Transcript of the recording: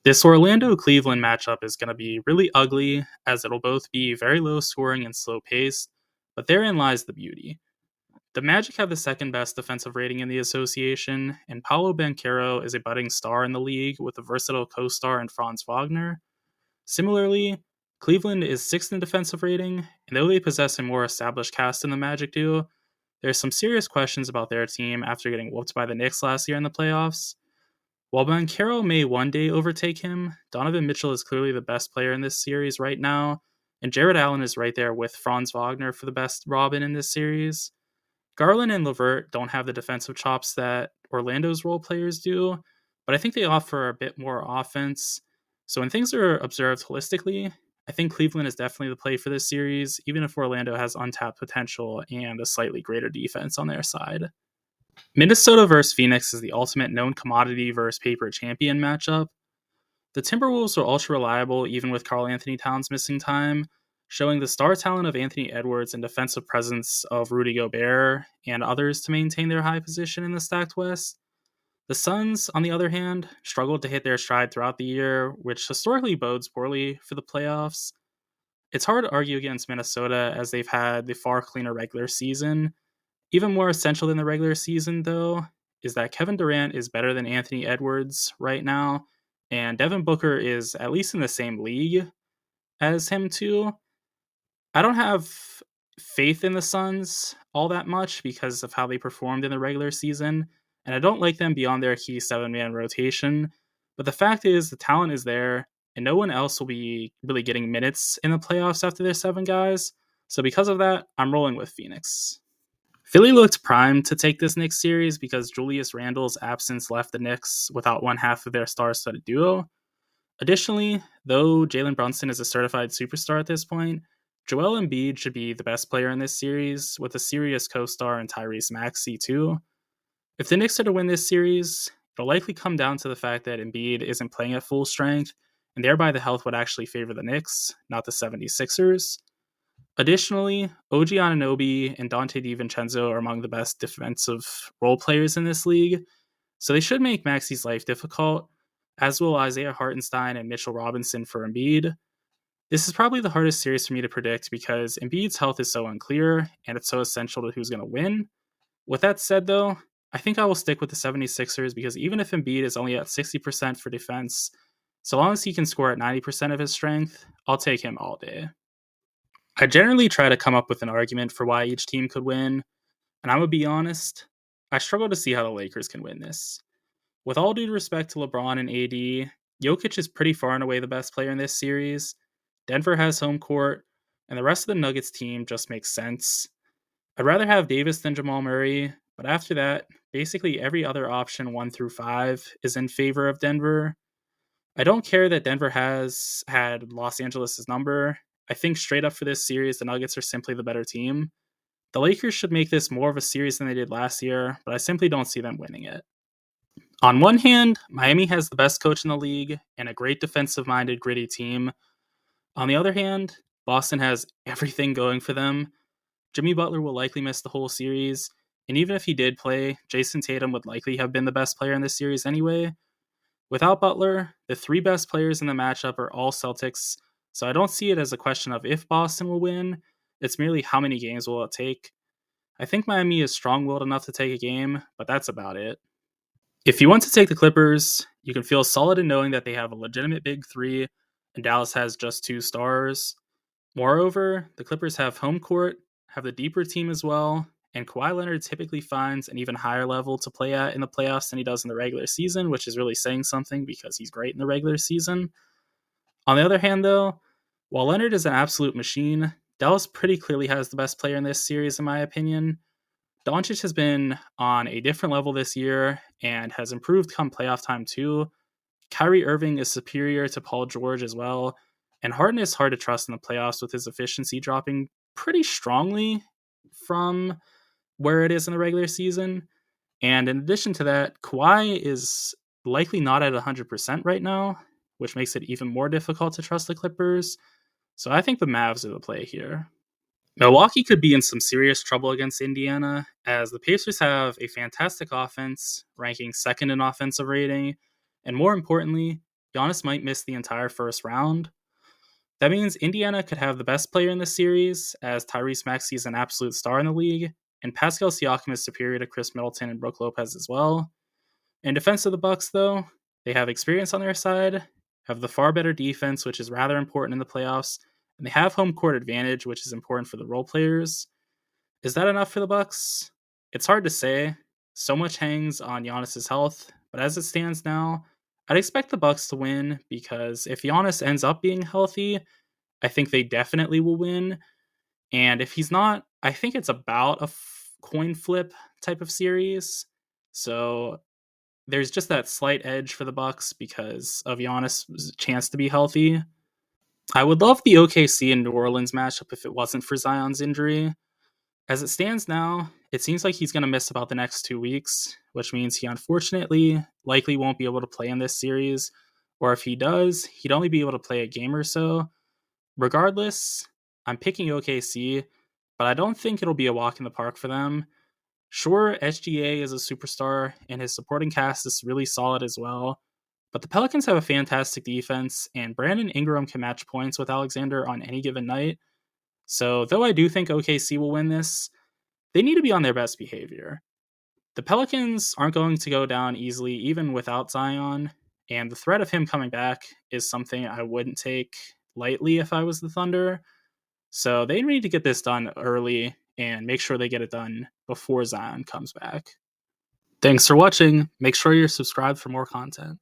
This Orlando-Cleveland matchup is going to be really ugly, as it'll both be very low scoring and slow paced, but therein lies the beauty. The Magic have the second best defensive rating in the association, and Paulo Banchero is a budding star in the league with a versatile co-star in Franz Wagner. Similarly, Cleveland is sixth in defensive rating, and though they possess a more established cast than the Magic do, there's some serious questions about their team after getting whooped by the Knicks last year in the playoffs. While Banchero may one day overtake him, Donovan Mitchell is clearly the best player in this series right now, and Jared Allen is right there with Franz Wagner for the best Robin in this series. Garland and LeVert don't have the defensive chops that Orlando's role players do, but I think they offer a bit more offense. So when things are observed holistically, I think Cleveland is definitely the play for this series, even if Orlando has untapped potential and a slightly greater defense on their side. Minnesota versus Phoenix is the ultimate known commodity versus paper champion matchup. The Timberwolves are ultra reliable even with Karl Anthony Towns missing time, showing the star talent of Anthony Edwards and defensive presence of Rudy Gobert and others to maintain their high position in the stacked West. The Suns, on the other hand, struggled to hit their stride throughout the year, which historically bodes poorly for the playoffs. It's hard to argue against Minnesota as they've had the far cleaner regular season. Even more essential than the regular season, though, is that Kevin Durant is better than Anthony Edwards right now, and Devin Booker is at least in the same league as him, too. I don't have faith in the Suns all that much because of how they performed in the regular season, and I don't like them beyond their key seven-man rotation. But the fact is, the talent is there, and no one else will be really getting minutes in the playoffs after their seven guys. So because of that, I'm rolling with Phoenix. Philly looked primed to take this Knicks series because Julius Randle's absence left the Knicks without one half of their star-studded duo. Additionally, though Jalen Brunson is a certified superstar at this point, Joel Embiid should be the best player in this series, with a serious co-star in Tyrese Maxey too. If the Knicks are to win this series, it'll likely come down to the fact that Embiid isn't playing at full strength, and thereby the health would actually favor the Knicks, not the 76ers. Additionally, OG Anunoby and Dante DiVincenzo are among the best defensive role players in this league, so they should make Maxey's life difficult, as will Isaiah Hartenstein and Mitchell Robinson for Embiid. This is probably the hardest series for me to predict because Embiid's health is so unclear, and it's so essential to who's going to win. With that said, though, I think I will stick with the 76ers because even if Embiid is only at 60% for defense, so long as he can score at 90% of his strength, I'll take him all day. I generally try to come up with an argument for why each team could win, and I'm going to be honest, I struggle to see how the Lakers can win this. With all due respect to LeBron and AD, Jokic is pretty far and away the best player in this series. Denver has home court, and the rest of the Nuggets team just makes sense. I'd rather have Davis than Jamal Murray, but after that, basically every other option 1 through 5 is in favor of Denver. I don't care that Denver has had Los Angeles' number. I think straight up for this series, the Nuggets are simply the better team. The Lakers should make this more of a series than they did last year, but I simply don't see them winning it. On one hand, Miami has the best coach in the league and a great defensive-minded, gritty team. On the other hand, Boston has everything going for them. Jimmy Butler will likely miss the whole series, and even if he did play, Jason Tatum would likely have been the best player in this series anyway. Without Butler, the three best players in the matchup are all Celtics, so I don't see it as a question of if Boston will win, it's merely how many games will it take. I think Miami is strong-willed enough to take a game, but that's about it. If you want to take the Clippers, you can feel solid in knowing that they have a legitimate big three, and Dallas has just 2 stars. Moreover, the Clippers have home court, have the deeper team as well, and Kawhi Leonard typically finds an even higher level to play at in the playoffs than he does in the regular season, which is really saying something because he's great in the regular season. On the other hand, though, while Leonard is an absolute machine, Dallas pretty clearly has the best player in this series, in my opinion. Doncic has been on a different level this year and has improved come playoff time too. Kyrie Irving is superior to Paul George as well, and Harden is hard to trust in the playoffs with his efficiency dropping pretty strongly from where it is in the regular season. And in addition to that, Kawhi is likely not at 100% right now, which makes it even more difficult to trust the Clippers. So I think the Mavs are the play here. Milwaukee could be in some serious trouble against Indiana, as the Pacers have a fantastic offense, ranking second in offensive rating, and more importantly, Giannis might miss the entire first round. That means Indiana could have the best player in the series, as Tyrese Maxey is an absolute star in the league, and Pascal Siakam is superior to Chris Middleton and Brook Lopez as well. In defense of the Bucks, though, they have experience on their side, have the far better defense, which is rather important in the playoffs, and they have home court advantage, which is important for the role players. Is that enough for the Bucks? It's hard to say. So much hangs on Giannis's health, but as it stands now, I'd expect the Bucks to win because if Giannis ends up being healthy, I think they definitely will win. And if he's not, I think it's about a coin flip type of series. So there's just that slight edge for the Bucks because of Giannis' chance to be healthy. I would love the OKC and New Orleans matchup if it wasn't for Zion's injury. As it stands now, it seems like he's going to miss about the next 2 weeks, which means he unfortunately likely won't be able to play in this series, or if he does, he'd only be able to play a game or so. Regardless, I'm picking OKC, but I don't think it'll be a walk in the park for them. Sure, SGA is a superstar, and his supporting cast is really solid as well, but the Pelicans have a fantastic defense, and Brandon Ingram can match points with Alexander on any given night. So, though I do think OKC will win this, they need to be on their best behavior. The Pelicans aren't going to go down easily, even without Zion, and the threat of him coming back is something I wouldn't take lightly if I was the Thunder. So they need to get this done early and make sure they get it done before Zion comes back. Thanks for watching. Make sure you're subscribed for more content.